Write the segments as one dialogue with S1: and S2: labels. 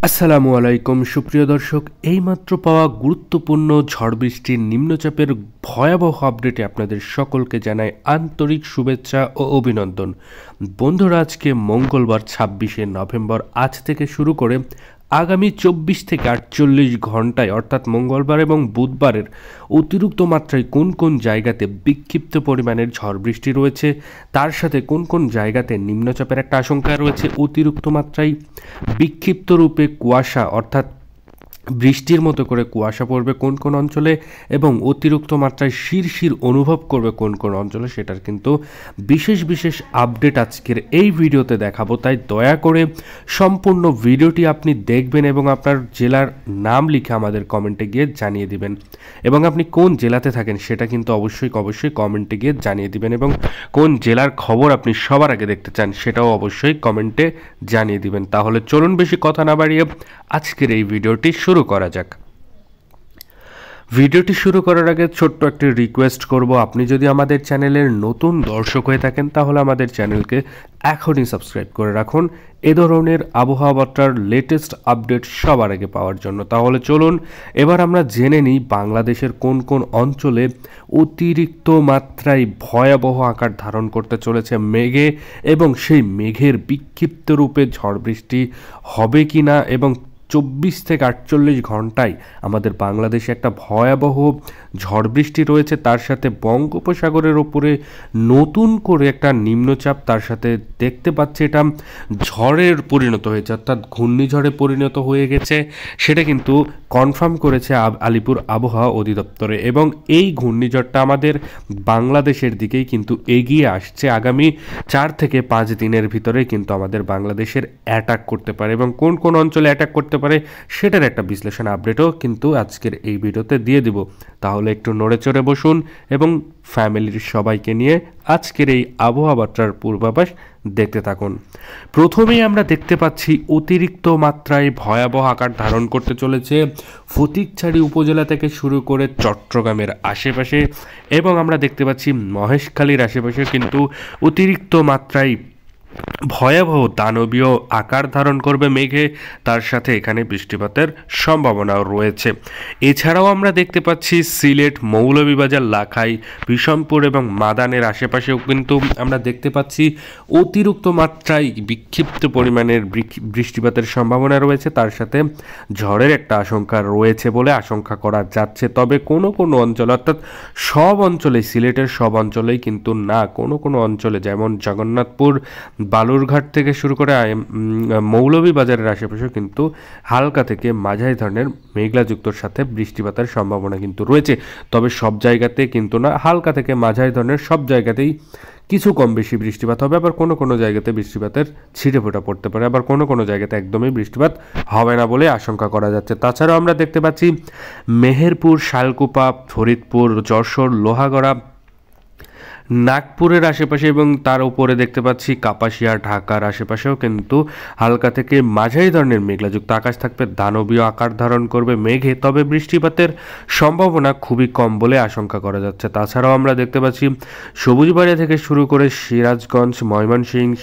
S1: আসসালামু আলাইকুম সুপ্রিয় দর্শক, এইমাত্র পাওয়া গুরুত্বপূর্ণ ঝড় বৃষ্টির নিম্নচাপের ভয়াবহ আপডেটে আপনাদের সকলকে জানাই আন্তরিক শুভেচ্ছা ও অভিনন্দন। বন্ধুরা, আজকে মঙ্গলবার 26শে নভেম্বর। আজ থেকে শুরু করে আগামী 24 থেকে 48 ঘন্টায় অর্থাৎ মঙ্গলবার এবং বুধবারের অতিরিক্ত মাত্রায় কোন কোন জায়গাতে বিক্ষিপ্ত পরিমাণের ঝড় বৃষ্টি রয়েছে, তার সাথে কোন কোন জায়গাতে নিম্নচাপের একটা আশঙ্কা রয়েছে, অতিরিক্ত মাত্রায় বিক্ষিপ্ত রূপে কুয়াশা অর্থাৎ বৃষ্টির মতো করে কুয়াশা পড়বে কোন কোন অঞ্চলে এবং অতিরিক্ত মাত্রায় শিরশির অনুভব করবে কোন কোন অঞ্চলে, সেটার কিন্তু বিশেষ বিশেষ আপডেট আজকের এই ভিডিওতে দেখাবো। তাই দয়া করে সম্পূর্ণ ভিডিওটি আপনি দেখবেন এবং আপনার জেলার নাম লিখে আমাদের কমেন্টে গিয়ে জানিয়ে দিবেন এবং আপনি কোন জেলাতে থাকেন সেটা কিন্তু অবশ্যই কমেন্টে গিয়ে জানিয়ে দিবেন এবং কোন জেলার খবর আপনি সবার আগে দেখতে চান সেটাও অবশ্যই কমেন্টে জানিয়ে দিবেন। তাহলে চলুন বেশি কথা না বাড়িয়ে আজকের এই ভিডিওটি শুরু করা যাক। ভিডিওটি শুরু করার আগে ছোট্ট একটি রিকোয়েস্ট করব, আপনি যদি আমাদের চ্যানেলের নতুন দর্শক হয়ে থাকেন তাহলে আমাদের চ্যানেলকে এখনই সাবস্ক্রাইব করে রাখুন এ ধরনের আবহাওয়া বার্তার লেটেস্ট আপডেট সবার আগে পাওয়ার জন্য। তাহলে চলুন এবার আমরা জেনে নিই বাংলাদেশের কোন কোন অঞ্চলে অতিরিক্ত মাত্রায় ভয়াবহ আকার ধারণ করতে চলেছে মেঘে এবং সেই মেঘের বিক্ষিপ্ত রূপে ঝড় বৃষ্টি হবে কিনা এবং 24 থেকে 48 ঘন্টায় আমাদের বাংলাদেশে একটা ভয়াবহ ঝড় বৃষ্টি রয়েছে, তার সাথে বঙ্গোপসাগরের ওপরে নতুন করে একটা নিম্নচাপ, তার সাথে দেখতে পাচ্ছি এটা ঝড়ের পরিণত হয়েছে অর্থাৎ ঘূর্ণিঝড়ে পরিণত হয়ে গেছে, সেটা কিন্তু কনফার্ম করেছে আলিপুর আবহাওয়া অধিদপ্তরে এবং এই ঘূর্ণিঝড়টা আমাদের বাংলাদেশের দিকেই কিন্তু এগিয়ে আসছে। আগামী 4 থেকে 5 দিনের ভিতরে কিন্তু আমাদের বাংলাদেশের অ্যাটাক করতে পারে এবং কোন কোন অঞ্চলে অ্যাটাক করতে পারে সেটার একটা বিশ্লেষণ আপডেটও কিন্তু আজকের এই ভিডিওতে দিয়ে দিব। তাহলে একটু নড়ে চড়ে বসুন এবং ফ্যামিলির সবাইকে নিয়ে আজকের এই আবহাওয়া বার্তার পূর্বাভাস দেখতে থাকুন। প্রথমেই আমরা দেখতে পাচ্ছি অতিরিক্ত মাত্রায় ভয়াবহ আকার ধারণ করতে চলেছে ফটিকছড়ি উপজেলা থেকে শুরু করে চট্টগ্রামের আশেপাশে এবং আমরা দেখতে পাচ্ছি মহেশখালীর আশেপাশে কিন্তু অতিরিক্ত মাত্রায় ভয়াবহ দানবীয় আকার ধারণ করবে মেঘে, তার সাথে এখানে বৃষ্টিপাতের সম্ভাবনাও রয়েছে। এছাড়াও আমরা দেখতে পাচ্ছি সিলেট, মৌলভীবাজার, লাখাই, বিশমপুর এবং মাদানের আশেপাশেও কিন্তু আমরা দেখতে পাচ্ছি অতিরিক্ত মাত্রায় বিক্ষিপ্ত পরিমাণের বৃষ্টিপাতের সম্ভাবনা রয়েছে, তার সাথে ঝড়ের একটা আশঙ্কা রয়েছে বলে আশঙ্কা করা যাচ্ছে। তবে কোনো কোনো অঞ্চল অর্থাৎ সব অঞ্চলে, সিলেটের সব অঞ্চলেই কিন্তু না, কোনো কোনো অঞ্চলে যেমন জগন্নাথপুর, বালুরঘাট থেকে শুরু করে মৌলভীবাজারের আশেপাশে কিন্তু হালকা থেকে মাঝারি ধরনের মেঘলাযুক্তর সাথে বৃষ্টিপাতের সম্ভাবনা কিন্তু রয়েছে। তবে সব জায়গাতে কিন্তু না, হালকা থেকে মাঝারি ধরনের সব জায়গাতেই কিছু কম বেশি বৃষ্টিপাত হবে, আবার কোনো কোনো জায়গাতে বৃষ্টিপাতের ছিটেফোঁটা পড়তে পারে, আবার কোনো কোনো জায়গাতে একদমই বৃষ্টিপাত হবে না বলে আশঙ্কা করা যাচ্ছে। তাছাড়াও আমরা দেখতে পাচ্ছি মেহেরপুর, শালকুপা, ফরিদপুর, যশোর, লোহাগড়া, নাগপুরের আশেপাশে এবং তার উপরে দেখতে পাচ্ছি কাপাসিয়া, ঢাকার আশেপাশেও কিন্তু হালকা থেকে মাঝারি ধরনের মেঘলাযুক্ত আকাশ থাকবে, দানবীয় আকার ধারণ করবে মেঘে, তবে বৃষ্টিপাতের সম্ভাবনা খুবই কম বলে আশঙ্কা করা যাচ্ছে। তাছাড়াও আমরা দেখতে পাচ্ছি সবুজবাড়িয়া থেকে শুরু করে সিরাজগঞ্জ, ময়মনসিংহ,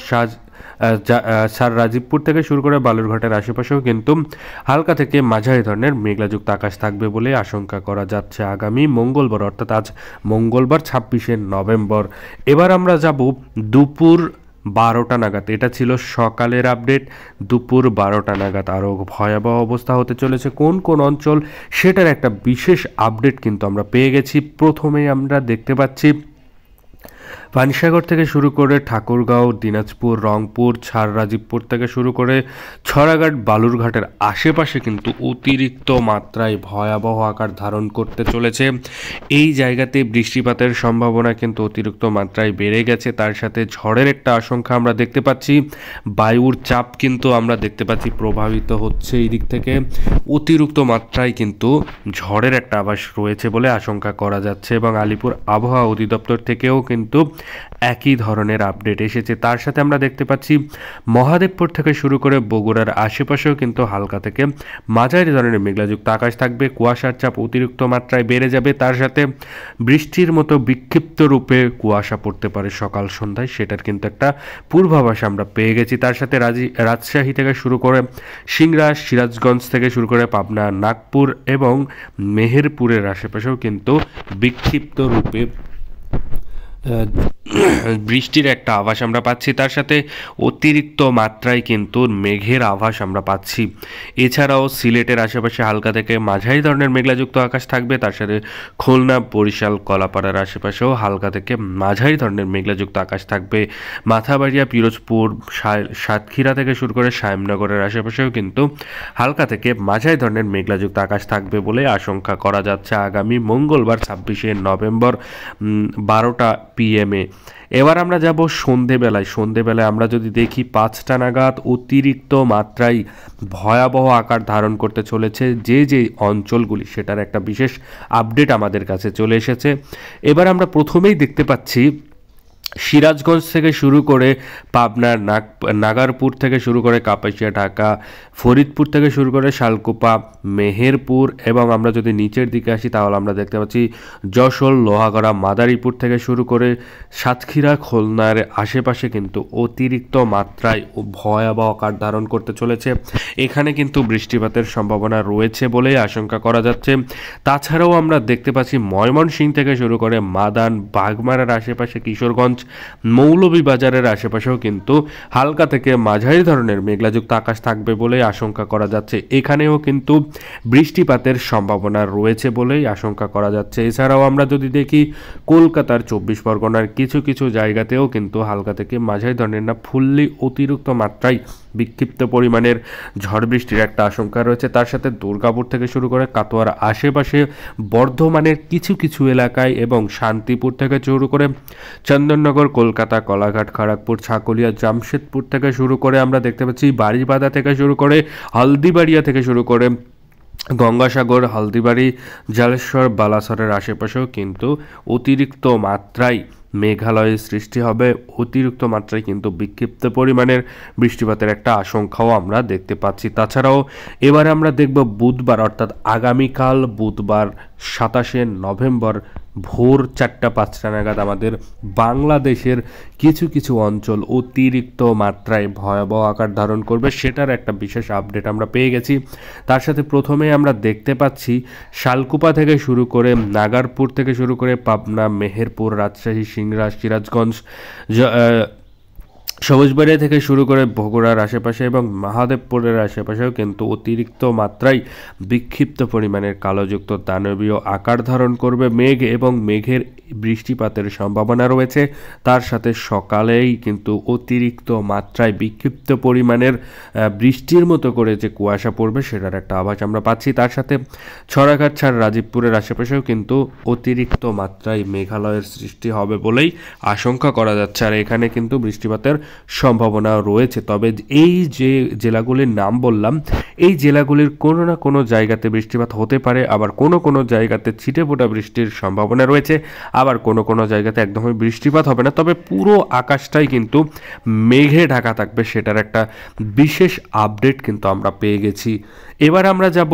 S1: সার রাজীবপুর থেকে শুরু করে বালুরঘাটের আশেপাশেও কিন্তু হালকা থেকে মাঝারি ধরনের মেঘলাযুক্ত আকাশ থাকবে বলে আশঙ্কা করা যাচ্ছে আগামী মঙ্গলবার অর্থাৎ আজ মঙ্গলবার 26শে নভেম্বর। এবার আমরা যাব দুপুর 12টা নাগাদ, এটা ছিল সকালের আপডেট। দুপুর 12টা নাগাদ আরও ভয়াবহ অবস্থা হতে চলেছে কোন কোন অঞ্চল সেটার একটা বিশেষ আপডেট কিন্তু আমরা পেয়ে গেছি। প্রথমেই আমরা দেখতে পাচ্ছি পানিসাগর থেকে শুরু করে ঠাকুরগাঁও, দিনাজপুর, রংপুর, ছাড় রাজীবপুর থেকে শুরু করে ছড়াঘাট, বালুরঘাটের আশেপাশে কিন্তু অতিরিক্ত মাত্রায় ভয়াবহ আকার ধারণ করতে চলেছে। এই জায়গাতে বৃষ্টিপাতের সম্ভাবনা কিন্তু অতিরিক্ত মাত্রায় বেড়ে গেছে, তার সাথে ঝড়ের একটা আশঙ্কা আমরা দেখতে পাচ্ছি। বায়ুর চাপ কিন্তু আমরা দেখতে পাচ্ছি প্রভাবিত হচ্ছে এই দিক থেকে, অতিরিক্ত মাত্রায় কিন্তু ঝড়ের একটা আভাস রয়েছে বলে আশঙ্কা করা যাচ্ছে এবং আলিপুর আবহাওয়া অধিদপ্তর থেকেও কিন্তু একই ধরনের আপডেট এসেছে। তার সাথে আমরা দেখতে পাচ্ছি মহাদেবপুর থেকে শুরু করে বগুড়ার আশেপাশেও কিন্তু হালকা থেকে মাঝারি ধরনের মেঘলাযুক্ত আকাশ থাকবে। কুয়াশার চাপ অতিরিক্ত মাত্রায় বেড়ে যাবে, তার সাথে বৃষ্টির মতো বিক্ষিপ্ত রূপে কুয়াশা পড়তে পারে সকাল সন্ধ্যায়, সেটার কিন্তু একটা পূর্বাভাস আমরা পেয়ে গেছি। তার সাথে রাজশাহী থেকে শুরু করে সিংড়া, সিরাজগঞ্জ থেকে শুরু করে পাবনা, নাগপুর এবং মেহেরপুরের আশেপাশেও কিন্তু বিক্ষিপ্ত রূপে বৃষ্টির একটা আভাস আমরা পাচ্ছি। তার সাথে অতিরিক্ত মাত্রায় কিন্তু মেঘের আভাস আমরা পাচ্ছি। এছাড়াও সিলেটের আশেপাশে হালকা থেকে মাঝারি ধরনের মেঘলাযুক্ত আকাশ থাকবে। তার সাথে খুলনা, বরিশাল, কলাপাড়ার আশেপাশেও হালকা থেকে মাঝারি ধরনের মেঘলাযুক্ত আকাশ থাকবে। মাথাবাড়িয়া, পিরোজপুর, সাতক্ষীরা থেকে শুরু করে সায়েমনগরের আশেপাশেও কিন্তু হালকা থেকে মাঝারি ধরনের মেঘলাযুক্ত আকাশ থাকবে বলে আশঙ্কা করা যাচ্ছে আগামী মঙ্গলবার 26শে নভেম্বর 12টা PM এ। এবার আমরা যাব সন্ধেবেলায় আমরা যদি দেখি 5টা নাগাদ অতিরিক্ত মাত্রায় ভয়াবহ আকার ধারণ করতে চলেছে যে অঞ্চলগুলি, সেটার একটা বিশেষ আপডেট আমাদের কাছে চলে এসেছে। এবার আমরা প্রথমেই দেখতে পাচ্ছি সিরাজগঞ্জ থেকে শুরু করে পাবনার নাগারপুর থেকে শুরু করে কাপাসিয়া, ঢাকা, ফরিদপুর থেকে শুরু করে শালকুপা, মেহেরপুর এবং আমরা যদি নিচের দিকে আসি তাহলে আমরা দেখতে পাচ্ছি যশোর, লোহাগড়া, মাদারীপুর থেকে শুরু করে সাতক্ষীরা, খুলনার আশেপাশে কিন্তু অতিরিক্ত মাত্রায় ভয়াবহ আকার ধারণ করতে চলেছে। এখানে কিন্তু বৃষ্টিপাতের সম্ভাবনা রয়েছে বলেই আশঙ্কা করা যাচ্ছে। তাছাড়াও আমরা দেখতে পাচ্ছি ময়মনসিংহ থেকে শুরু করে মাদান, বাগমারার আশেপাশে, কিশোরগঞ্জ, মৌলভীবাজারের আশেপাশেও কিন্তু হালকা থেকে মাঝারি ধরনের মেঘলাযুক্ত আকাশ থাকবে বলে আশঙ্কা করা যাচ্ছে। এখানেও কিন্তু বৃষ্টিপাতের সম্ভাবনা রয়েছে বলেই আশঙ্কা করা যাচ্ছে। এছাড়াও আমরা যদি দেখি কলকাতার 24 পরগনার কিছু কিছু জায়গাতেও কিন্তু হালকা থেকে মাঝারি ধরনের না ফুললি অতিরিক্ত মাত্রায় বিক্ষিপ্ত পরিমাণের ঝড় বৃষ্টির একটা আশঙ্কা রয়েছে। তার সাথে দুর্গাপুর থেকে শুরু করে কাটোয়ার আশেপাশে, বর্ধমানের কিছু কিছু এলাকায় এবং শান্তিপুর থেকে শুরু করে চন্দননগর, কলকাতা, কলাঘাট, খড়গপুর, ছাকলিয়া, জামশেদপুর থেকে শুরু করে আমরা দেখতে পাচ্ছি বাড়িবাঁধা থেকে শুরু করে হলদিবাড়িয়া থেকে শুরু করে গঙ্গাসাগর, হলদিবাড়ি, জালেশ্বর, বালাসরের আশেপাশেও কিন্তু অতিরিক্ত মাত্রায় মেঘালয়ের সৃষ্টি হবে। অতিরিক্ত মাত্রায় কিন্তু বিক্ষিপ্ত পরিমাণের বৃষ্টিপাতের একটা আশঙ্কাও আমরা দেখতে পাচ্ছি। তাছাড়াও এবারে আমরা দেখব বুধবার অর্থাৎ আগামীকাল বুধবার 27শে নভেম্বর ভোর 4টা-5টা নাগাদ আমাদের বাংলাদেশের কিছু কিছু অঞ্চল অতিরিক্ত মাত্রায় ভয়াবহ আকার ধারণ করবে, সেটার একটা বিশেষ আপডেট আমরা পেয়ে গেছি। তার সাথে প্রথমে আমরা দেখতে পাচ্ছি শালকুপা থেকে শুরু করে নাগারপুর থেকে শুরু করে পাবনা, মেহেরপুর, রাজশাহী, সিংড়া, সিরাজগঞ্জ, সবুজবাড়িয়া থেকে শুরু করে বগুড়ার আশেপাশে এবং মহাদেবপুরের আশেপাশেও কিন্তু অতিরিক্ত মাত্রায় বিক্ষিপ্ত পরিমাণের কালোযুক্ত দানবীয় আকার ধারণ করবে মেঘ এবং মেঘের বৃষ্টিপাতের সম্ভাবনা রয়েছে। তার সাথে সকালেই কিন্তু অতিরিক্ত মাত্রায় বিক্ষিপ্ত পরিমাণের বৃষ্টির মতো করে যে কুয়াশা পড়বে সেটার একটা আভাস আমরা পাচ্ছি। তার সাথে ছড়াঘাট ছাড় রাজীবপুরের আশেপাশেও কিন্তু অতিরিক্ত মাত্রায় মেঘালয়ের সৃষ্টি হবে বলেই আশঙ্কা করা যাচ্ছে। আর এখানে কিন্তু বৃষ্টিপাতের সম্ভাবনা রয়েছে। তবে এই যে জেলাগুলির নাম বললাম, এই জেলাগুলির কোনো না কোনো জায়গাতে বৃষ্টিপাত হতে পারে, আবার কোনো কোনো জায়গাতে ছিটেফোঁটা বৃষ্টির সম্ভাবনা রয়েছে, আবার কোনো কোনো জায়গাতে একদমই বৃষ্টিপাত হবে না। তবে পুরো আকাশটাই কিন্তু মেঘে ঢাকা থাকবে, সেটার একটা বিশেষ আপডেট কিন্তু আমরা পেয়ে গেছি। এবার আমরা যাব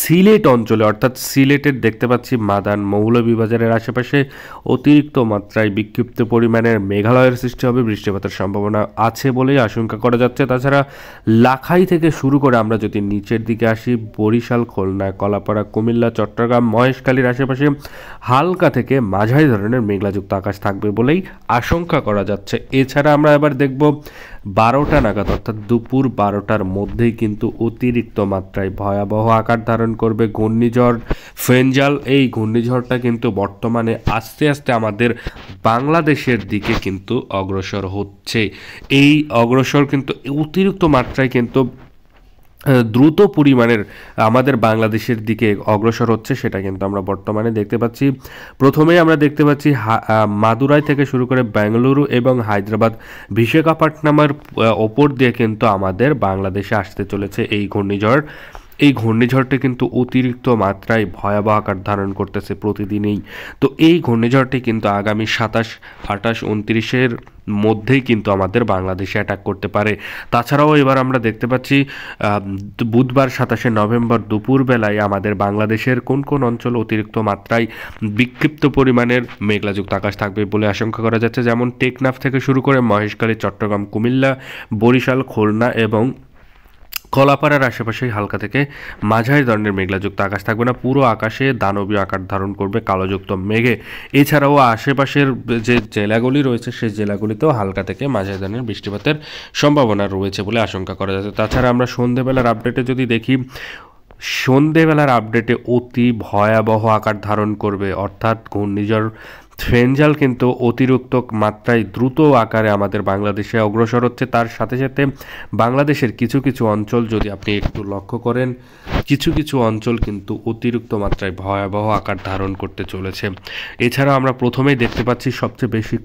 S1: সিলেট অঞ্চলে, অর্থাৎ সিলেটের দেখতে পাচ্ছি মাদান, মৌলভীবাজারের আশেপাশে অতিরিক্ত মাত্রায় বিক্ষিপ্ত পরিমাণের মেঘালয়ের সৃষ্টি হবে, বৃষ্টিপাতের সম্ভাবনা আছে বলেই আশঙ্কা করা যাচ্ছে। তাছাড়া লাখাই থেকে শুরু করে আমরা যদি নিচের দিকে আসি বরিশাল, খুলনা, কলাপাড়া, কুমিল্লা, চট্টগ্রাম, মহেশখালীর আশেপাশে হালকা থেকে মাঝারি ধরনের মেঘলাযুক্ত আকাশ থাকবে বলেই আশঙ্কা করা যাচ্ছে। এছাড়া আমরা এবার দেখব 12টা নাগাদ অর্থাৎ দুপুর 12টার মধ্যেই কিন্তু অতিরিক্ত মাত্রায় ভয়াবহ আকার ধারণ করবে ঘূর্ণিঝড় ফেঞ্জাল। এই ঘূর্ণিঝড়টা কিন্তু বর্তমানে আস্তে আস্তে আমাদের বাংলাদেশের দিকে কিন্তু অগ্রসর হচ্ছে। এই অগ্রসর কিন্তু অতিরিক্ত মাত্রায় কিন্তু দ্রুত পরিমাণের আমাদের বাংলাদেশের দিকে অগ্রসর হচ্ছে, সেটা কিন্তু আমরা বর্তমানে দেখতে পাচ্ছি। প্রথমেই আমরা দেখতে পাচ্ছি মাদুরাই থেকে শুরু করে বেঙ্গালুরু এবং হায়দ্রাবাদ, বিশাখাপট্টনমের ওপর দিয়ে কিন্তু আমাদের বাংলাদেশে আসতে চলেছে এই ঘূর্ণিঝড়। এই ঘূর্ণিঝড়টি কিন্তু অতিরিক্ত মাত্রায় ভয়াবহ আকার ধারণ করতেছে প্রতিদিনই। তো এই ঘূর্ণিঝড়টি কিন্তু আগামী 27, 28, 29-এর মধ্যেই কিন্তু আমাদের বাংলাদেশে অ্যাটাক করতে পারে। তাছাড়াও এবার আমরা দেখতে পাচ্ছি বুধবার 27শে নভেম্বর দুপুরবেলায় আমাদের বাংলাদেশের কোন কোন অঞ্চল অতিরিক্ত মাত্রায় বিক্ষিপ্ত পরিমাণের মেঘলাযুক্ত আকাশ থাকবে বলে আশঙ্কা করা যাচ্ছে, যেমন টেকনাফ থেকে শুরু করে মহেশখালী, চট্টগ্রাম, কুমিল্লা, বরিশাল, খুলনা এবং কলাপাড়ার আশেপাশেই হালকা থেকে মাঝারি ধরনের মেঘলাযুক্ত আকাশ থাকবে না, পুরো আকাশে দানবীয় আকার ধারণ করবে কালোযুক্ত মেঘে। এছাড়াও আশেপাশের যে জেলাগুলি রয়েছে সেই জেলাগুলিতেও হালকা থেকে মাঝারি ধরনের বৃষ্টিপাতের সম্ভাবনা রয়েছে বলে আশঙ্কা করা যাচ্ছে। তাছাড়া আমরা সন্ধ্যেবেলার আপডেটে যদি দেখি, সন্ধ্যেবেলার আপডেটে অতি ভয়াবহ আকার ধারণ করবে, অর্থাৎ ঘূর্ণিঝড় ফেঞ্জাল কিন্তু অতিরিক্ত মাত্রায় দ্রুত আকারে আমাদের বাংলাদেশে অগ্রসর হচ্ছে। তার সাথে সাথে বাংলাদেশের কিছু কিছু অঞ্চল যদি আপনি একটু লক্ষ্য করেন, কিছু কিছু অঞ্চল কিন্তু অতিরিক্ত মাত্রায় ভয়াবহ আকার ধারণ করতে চলেছে। এছাড়াও আমরা প্রথমেই দেখতে পাচ্ছি সবচেয়ে বেশি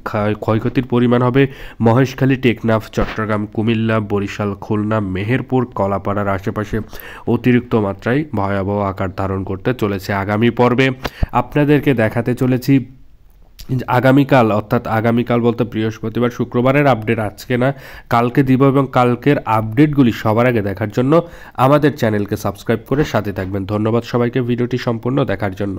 S1: ক্ষয়ক্ষতির পরিমাণ হবে মহেশখালী, টেকনাফ, চট্টগ্রাম, কুমিল্লা, বরিশাল, খুলনা, মেহেরপুর, কলাপাড়ার আশেপাশে অতিরিক্ত মাত্রায় ভয়াবহ আকার ধারণ করতে চলেছে। আগামী পর্বে আপনাদেরকে দেখাতে চলেছি আগামীকাল, অর্থাৎ আগামীকাল বলতে বৃহস্পতিবার, শুক্রবারের আপডেট আজকে না কালকে দিব, এবং কালকের আপডেটগুলি সবার আগে দেখার জন্য আমাদের চ্যানেলকে সাবস্ক্রাইব করে সাথে থাকবেন। ধন্যবাদ সবাইকে ভিডিওটি সম্পূর্ণ দেখার জন্য।